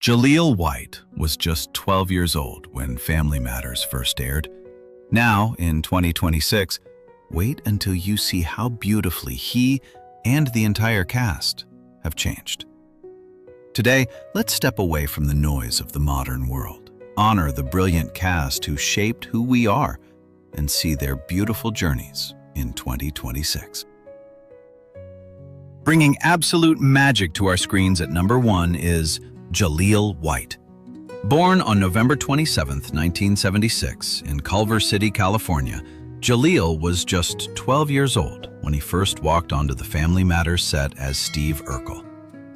Jaleel White was just 12 years old when Family Matters first aired. Now, in 2026, wait until you see how beautifully he and the entire cast have changed. Today, let's step away from the noise of the modern world, honor the brilliant cast who shaped who we are, and see their beautiful journeys in 2026. Bringing absolute magic to our screens at number 1 is Jaleel White. Born on November 27, 1976, in Culver City, California, Jaleel was just 12 years old when he first walked onto the Family Matters set as Steve Urkel,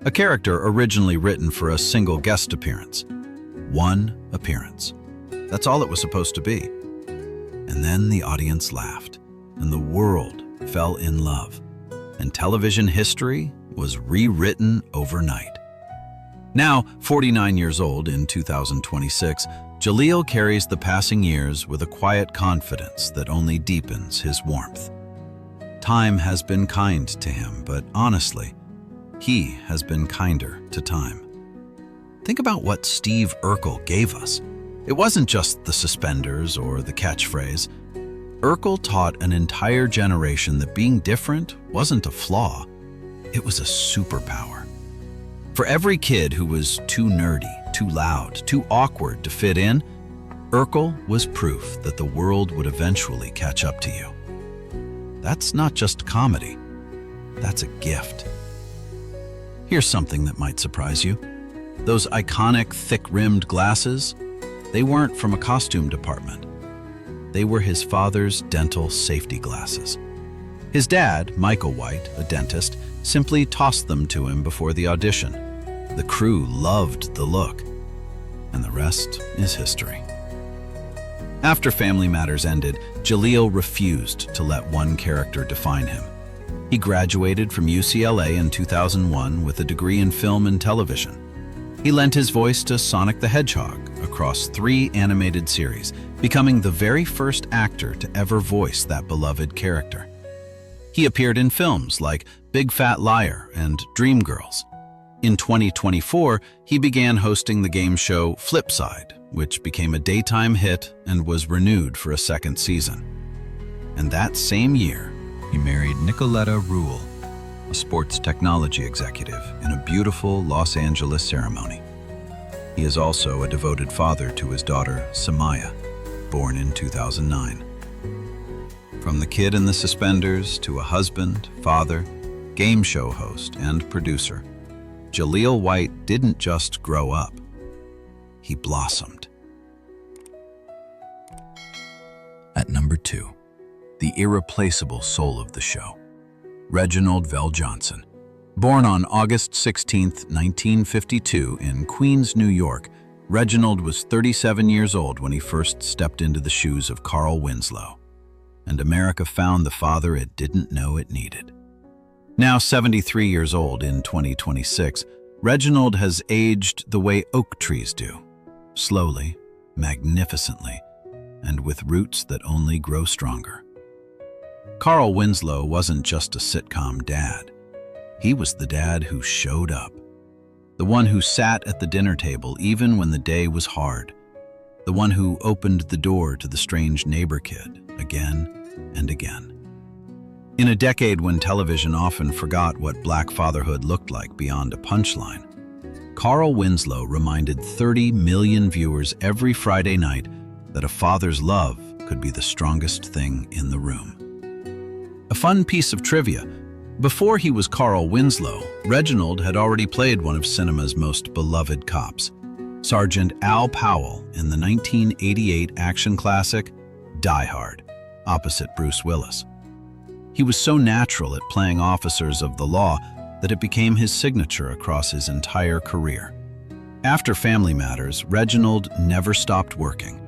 a character originally written for a single guest appearance. One appearance. That's all it was supposed to be. And then the audience laughed, and the world fell in love, and television history was rewritten overnight. Now, 49 years old in 2026, Jaleel carries the passing years with a quiet confidence that only deepens his warmth. Time has been kind to him, but honestly, he has been kinder to time. Think about what Steve Urkel gave us. It wasn't just the suspenders or the catchphrase. Urkel taught an entire generation that being different wasn't a flaw, it was a superpower. For every kid who was too nerdy, too loud, too awkward to fit in, Urkel was proof that the world would eventually catch up to you. That's not just comedy, that's a gift. Here's something that might surprise you. Those iconic thick-rimmed glasses, they weren't from a costume department. They were his father's dental safety glasses. His dad, Michael White, a dentist, simply tossed them to him before the audition. The crew loved the look, and the rest is history. After Family Matters ended, Jaleel refused to let one character define him. He graduated from UCLA in 2001 with a degree in film and television. He lent his voice to Sonic the Hedgehog across 3 animated series, becoming the very first actor to ever voice that beloved character. He appeared in films like Big Fat Liar and Dreamgirls. In 2024, he began hosting the game show Flipside, which became a daytime hit and was renewed for a second season. And that same year, he married Nicoletta Rule, a sports technology executive, in a beautiful Los Angeles ceremony. He is also a devoted father to his daughter, Samaya, born in 2009. From the kid in the suspenders to a husband, father, game show host, and producer, Jaleel White didn't just grow up, he blossomed. At number 2, the irreplaceable soul of the show, Reginald Johnson. Born on August 16, 1952 in Queens, New York, Reginald was 37 years old when he first stepped into the shoes of Carl Winslow, and America found the father it didn't know it needed. Now 73 years old in 2026, Reginald has aged the way oak trees do, slowly, magnificently, and with roots that only grow stronger. Carl Winslow wasn't just a sitcom dad. He was the dad who showed up, the one who sat at the dinner table even when the day was hard, the one who opened the door to the strange neighbor kid again and again. In a decade when television often forgot what black fatherhood looked like beyond a punchline, Carl Winslow reminded 30 million viewers every Friday night that a father's love could be the strongest thing in the room. A fun piece of trivia: before he was Carl Winslow, Reginald had already played one of cinema's most beloved cops, Sergeant Al Powell in the 1988 action classic Die Hard, opposite Bruce Willis. He was so natural at playing officers of the law that it became his signature across his entire career. After Family Matters, Reginald never stopped working.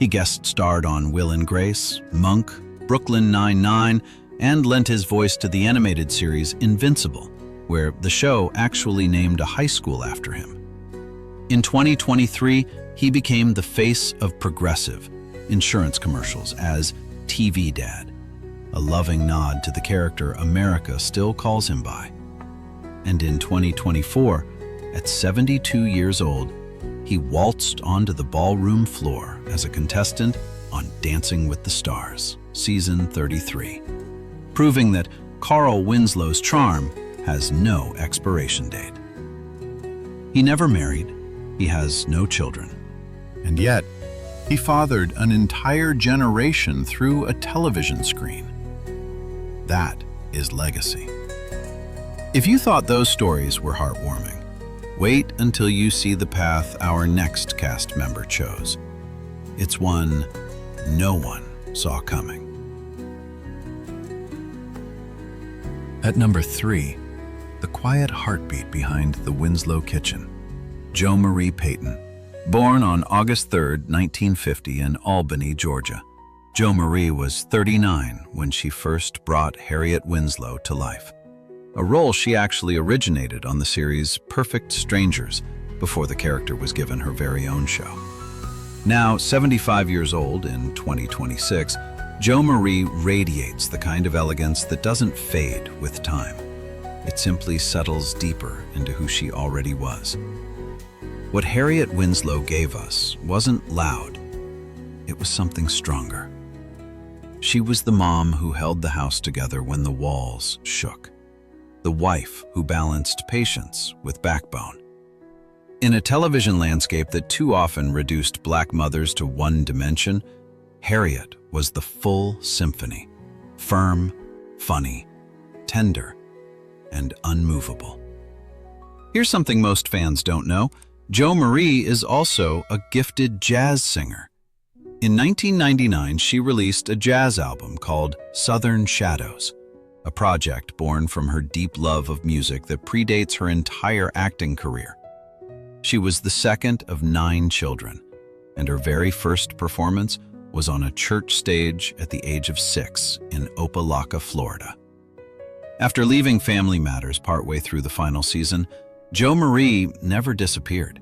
He guest starred on Will and Grace, Monk, Brooklyn Nine-Nine, and lent his voice to the animated series Invincible, where the show actually named a high school after him. In 2023, he became the face of Progressive insurance commercials as TV Dad, a loving nod to the character America still calls him by. And in 2024, at 72 years old, he waltzed onto the ballroom floor as a contestant on Dancing with the Stars, Season 33, proving that Carl Winslow's charm has no expiration date. He never married, he has no children, and yet he fathered an entire generation through a television screen. That is legacy. If you thought those stories were heartwarming, wait until you see the path our next cast member chose. It's one no one saw coming. At number 3, the quiet heartbeat behind the Winslow kitchen, Jo Marie Payton. Born on August 3, 1950 in Albany, Georgia, Jo Marie was 39 when she first brought Harriet Winslow to life, a role she actually originated on the series Perfect Strangers before the character was given her very own show. Now 75 years old in 2026, Jo Marie radiates the kind of elegance that doesn't fade with time. It simply settles deeper into who she already was. What Harriet Winslow gave us wasn't loud, it was something stronger. She was the mom who held the house together when the walls shook, the wife who balanced patience with backbone. In a television landscape that too often reduced Black mothers to one dimension, Harriet was the full symphony, firm, funny, tender, and unmovable. Here's something most fans don't know. Jo Marie is also a gifted jazz singer. In 1999, she released a jazz album called Southern Shadows, a project born from her deep love of music that predates her entire acting career. She was the second of 9 children, and her very first performance was on a church stage at the age of 6 in Opelika, Florida. After leaving Family Matters partway through the final season, Jo Marie never disappeared.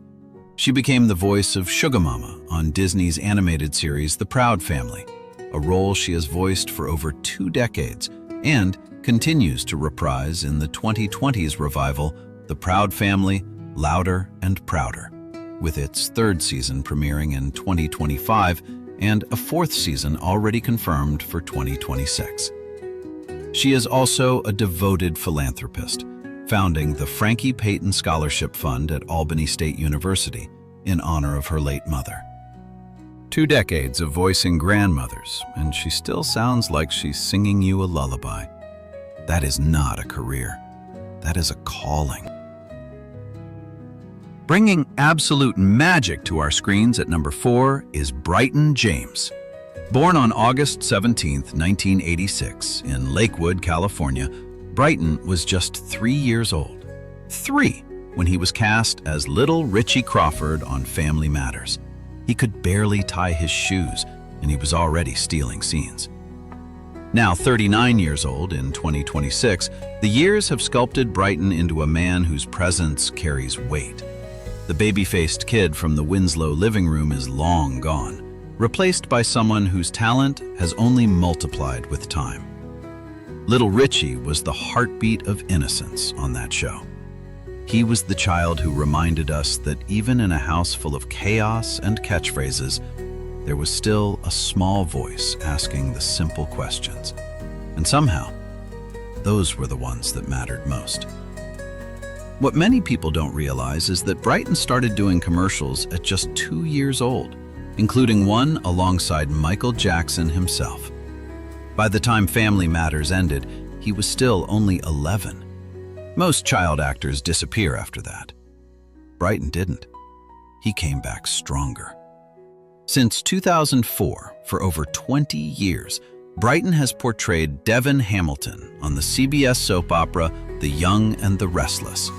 She became the voice of Sugar Mama on Disney's animated series The Proud Family, a role she has voiced for over 2 decades and continues to reprise in the 2020s revival The Proud Family, Louder and Prouder, with its 3rd season premiering in 2025 and a 4th season already confirmed for 2026. She is also a devoted philanthropist, founding the Frankie Payton Scholarship Fund at Albany State University in honor of her late mother. 2 decades of voicing grandmothers, and she still sounds like she's singing you a lullaby. That is not a career. That is a calling. Bringing absolute magic to our screens at number 4 is Brighton James. Born on August 17, 1986, in Lakewood, California, Brighton was just 3 years old. 3, when he was cast as little Richie Crawford on Family Matters. He could barely tie his shoes, and he was already stealing scenes. Now 39 years old in 2026, the years have sculpted Brighton into a man whose presence carries weight. The baby-faced kid from the Winslow living room is long gone, replaced by someone whose talent has only multiplied with time. Little Richie was the heartbeat of innocence on that show. He was the child who reminded us that even in a house full of chaos and catchphrases, there was still a small voice asking the simple questions. And somehow, those were the ones that mattered most. What many people don't realize is that Brighton started doing commercials at just 2 years old, including one alongside Michael Jackson himself. By the time Family Matters ended, he was still only 11. Most child actors disappear after that. Brighton didn't. He came back stronger. Since 2004, for over 20 years, Brighton has portrayed Devon Hamilton on the CBS soap opera The Young and the Restless.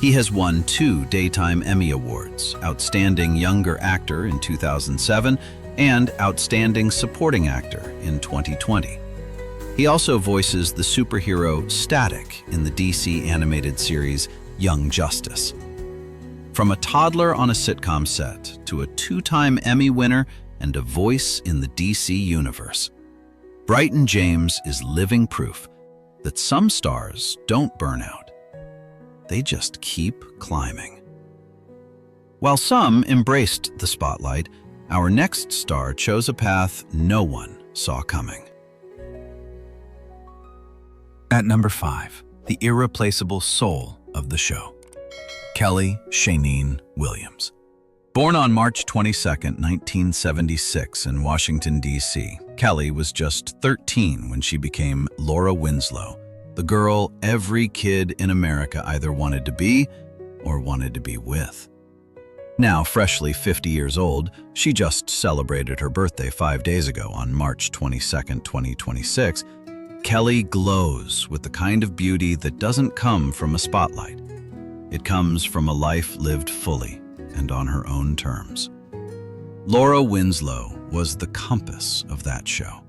He has won 2 Daytime Emmy Awards, Outstanding Younger Actor in 2007 and Outstanding Supporting Actor in 2020. He also voices the superhero Static in the DC animated series Young Justice. From a toddler on a sitcom set to a 2-time Emmy winner and a voice in the DC universe, Brighton James is living proof that some stars don't burn out. They just keep climbing. While some embraced the spotlight, our next star chose a path no one saw coming. At number 5, the irreplaceable soul of the show, Kelly Shaymin Williams. Born on March 22, 1976 in Washington, D.C., Kelly was just 13 when she became Laura Winslow, the girl every kid in America either wanted to be or wanted to be with. Now freshly 50 years old, she just celebrated her birthday 5 days ago on March 22, 2026. Kelly glows with the kind of beauty that doesn't come from a spotlight. It comes from a life lived fully and on her own terms. Laura Winslow was the compass of that show.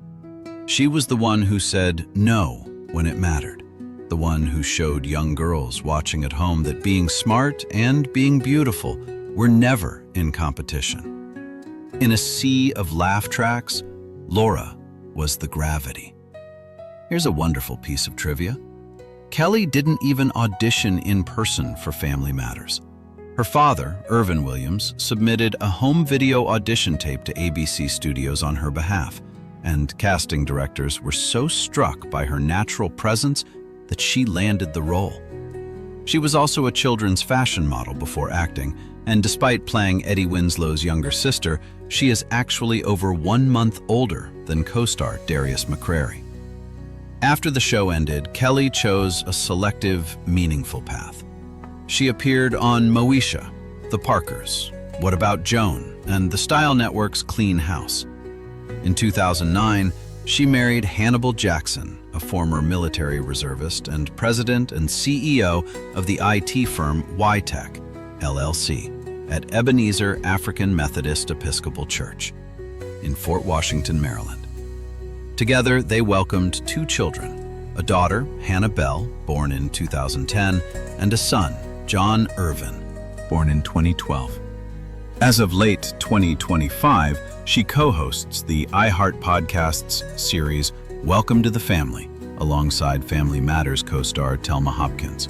She was the one who said no when it mattered, the one who showed young girls watching at home that being smart and being beautiful were never in competition. In a sea of laugh tracks, Laura was the gravity. Here's a wonderful piece of trivia. Kelly didn't even audition in person for Family Matters. Her father, Irvin Williams, submitted a home video audition tape to ABC Studios on her behalf, and casting directors were so struck by her natural presence that she landed the role. She was also a children's fashion model before acting, and despite playing Eddie Winslow's younger sister, she is actually over 1 month older than co-star Darius McCrary. After the show ended, Kelly chose a selective, meaningful path. She appeared on Moesha, The Parkers, What About Joan, and the Style Network's Clean House. In 2009, she married Hannibal Jackson, a former military reservist and president and CEO of the IT firm YTech, LLC, at Ebenezer African Methodist Episcopal Church in Fort Washington, Maryland. Together, they welcomed 2 children, a daughter, Hannah Bell, born in 2010, and a son, John Irvin, born in 2012. As of late 2025, she co-hosts the iHeart Podcasts series Welcome to the Family, alongside Family Matters co-star Thelma Hopkins,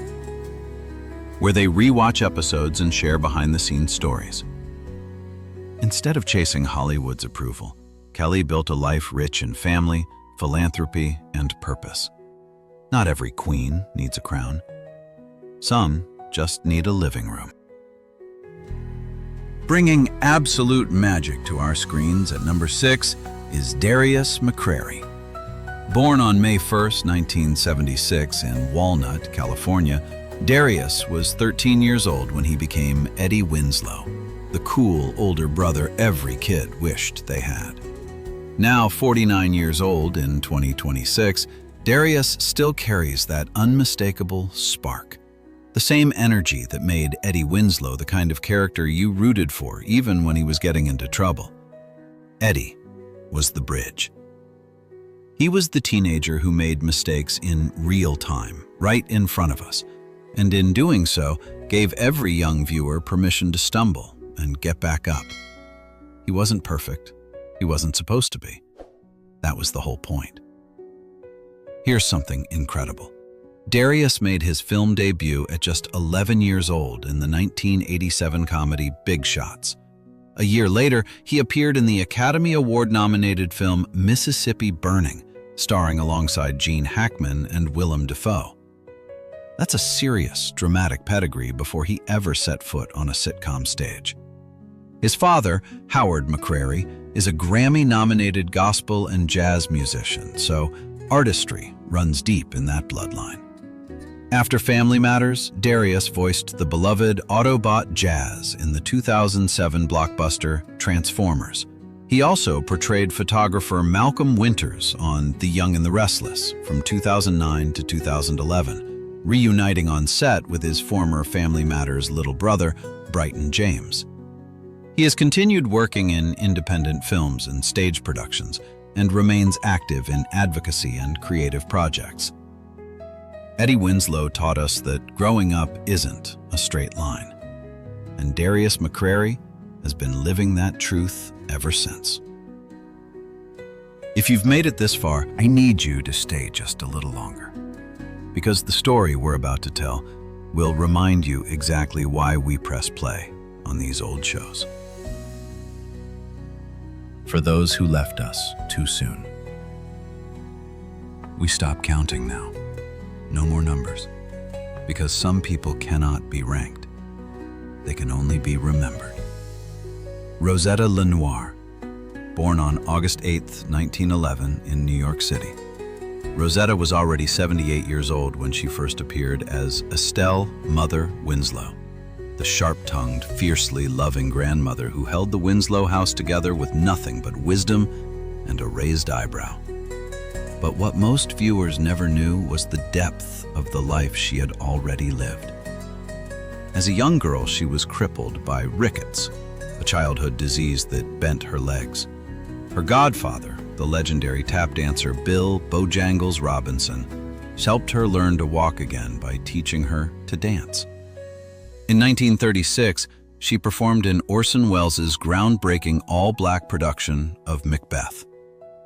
where they rewatch episodes and share behind-the-scenes stories. Instead of chasing Hollywood's approval, Kelly built a life rich in family, philanthropy, and purpose. Not every queen needs a crown. Some just need a living room. Bringing absolute magic to our screens at number 6 is Darius McCrary. Born on May 1, 1976 in Walnut, California, Darius was 13 years old when he became Eddie Winslow, the cool older brother every kid wished they had. Now 49 years old in 2026, Darius still carries that unmistakable spark. The same energy that made Eddie Winslow the kind of character you rooted for even when he was getting into trouble. Eddie was the bridge. He was the teenager who made mistakes in real time, right in front of us, and in doing so, gave every young viewer permission to stumble and get back up. He wasn't perfect. He wasn't supposed to be. That was the whole point. Here's something incredible. Darius made his film debut at just 11 years old in the 1987 comedy Big Shots. A year later, he appeared in the Academy Award-nominated film Mississippi Burning, starring alongside Gene Hackman and Willem Dafoe. That's a serious, dramatic pedigree before he ever set foot on a sitcom stage. His father, Howard McCrary, is a Grammy-nominated gospel and jazz musician, so artistry runs deep in that bloodline. After Family Matters, Darius voiced the beloved Autobot Jazz in the 2007 blockbuster Transformers. He also portrayed photographer Malcolm Winters on The Young and the Restless from 2009 to 2011, reuniting on set with his former Family Matters little brother, Brighton James. He has continued working in independent films and stage productions and remains active in advocacy and creative projects. Eddie Winslow taught us that growing up isn't a straight line, and Darius McCrary has been living that truth ever since. If you've made it this far, I need you to stay just a little longer, because the story we're about to tell will remind you exactly why we press play on these old shows. For those who left us too soon. We stop counting now. No more numbers. Because some people cannot be ranked. They can only be remembered. Rosetta Noir, born on August 8, 1911 in New York City. Rosetta was already 78 years old when she first appeared as Estelle, Mother Winslow, the sharp-tongued, fiercely loving grandmother who held the Winslow house together with nothing but wisdom and a raised eyebrow. But what most viewers never knew was the depth of the life she had already lived. As a young girl, she was crippled by rickets, a childhood disease that bent her legs. Her godfather, the legendary tap dancer Bill Bojangles Robinson, helped her learn to walk again by teaching her to dance. In 1936, she performed in Orson Welles' groundbreaking all-black production of Macbeth.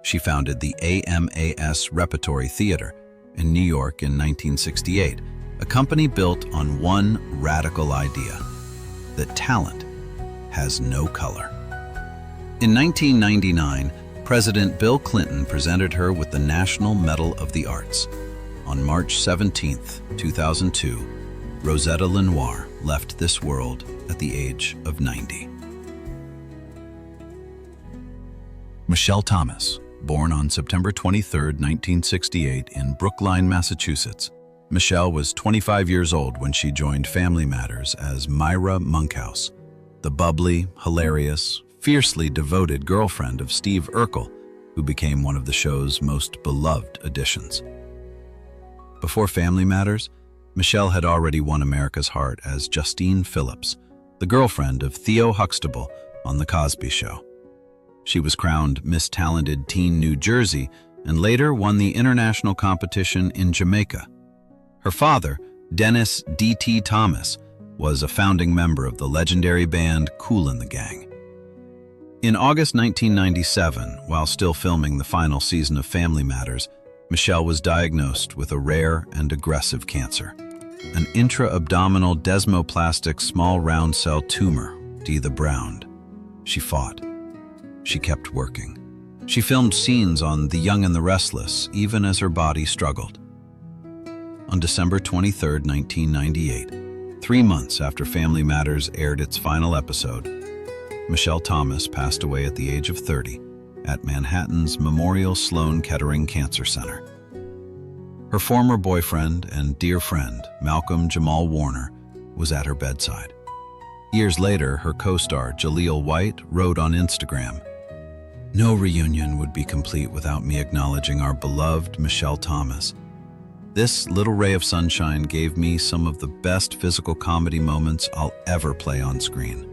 She founded the AMAS Repertory Theater in New York in 1968, a company built on one radical idea, that talent has no color. In 1999, President Bill Clinton presented her with the National Medal of the Arts. On March 17, 2002, Rosetta Noir left this world at the age of 90. Michelle Thomas, born on September 23, 1968 in Brookline, Massachusetts. Michelle was 25 years old when she joined Family Matters as Myra Monkhouse, the bubbly, hilarious, fiercely devoted girlfriend of Steve Urkel, who became one of the show's most beloved additions. Before Family Matters, Michelle had already won America's heart as Justine Phillips, the girlfriend of Theo Huxtable on The Cosby Show. She was crowned Miss Talented Teen New Jersey and later won the international competition in Jamaica. Her father, Dennis D.T. Thomas, was a founding member of the legendary band Kool and the Gang. In August 1997, while still filming the final season of Family Matters, Michelle was diagnosed with a rare and aggressive cancer, an intra-abdominal desmoplastic small round cell tumor, the Brown. She fought. She kept working. She filmed scenes on The Young and the Restless, even as her body struggled. On December 23, 1998, 3 months after Family Matters aired its final episode, Michelle Thomas passed away at the age of 30 at Manhattan's Memorial Sloan Kettering Cancer Center. Her former boyfriend and dear friend, Malcolm Jamal Warner, was at her bedside. Years later, her co-star, Jaleel White, wrote on Instagram, "No reunion would be complete without me acknowledging our beloved Michelle Thomas. This little ray of sunshine gave me some of the best physical comedy moments I'll ever play on screen."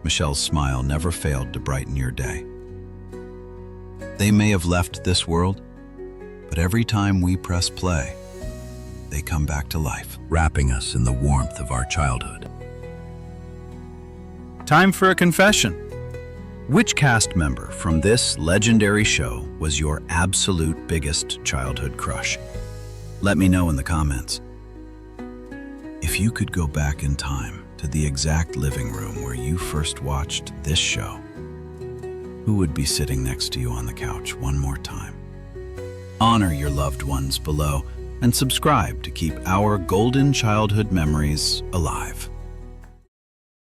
Michelle's smile never failed to brighten your day. They may have left this world, but every time we press play, they come back to life, wrapping us in the warmth of our childhood. Time for a confession. Which cast member from this legendary show was your absolute biggest childhood crush? Let me know in the comments. If you could go back in time to the exact living room where you first watched this show, who would be sitting next to you on the couch one more time? Honor your loved ones below and subscribe to keep our golden childhood memories alive.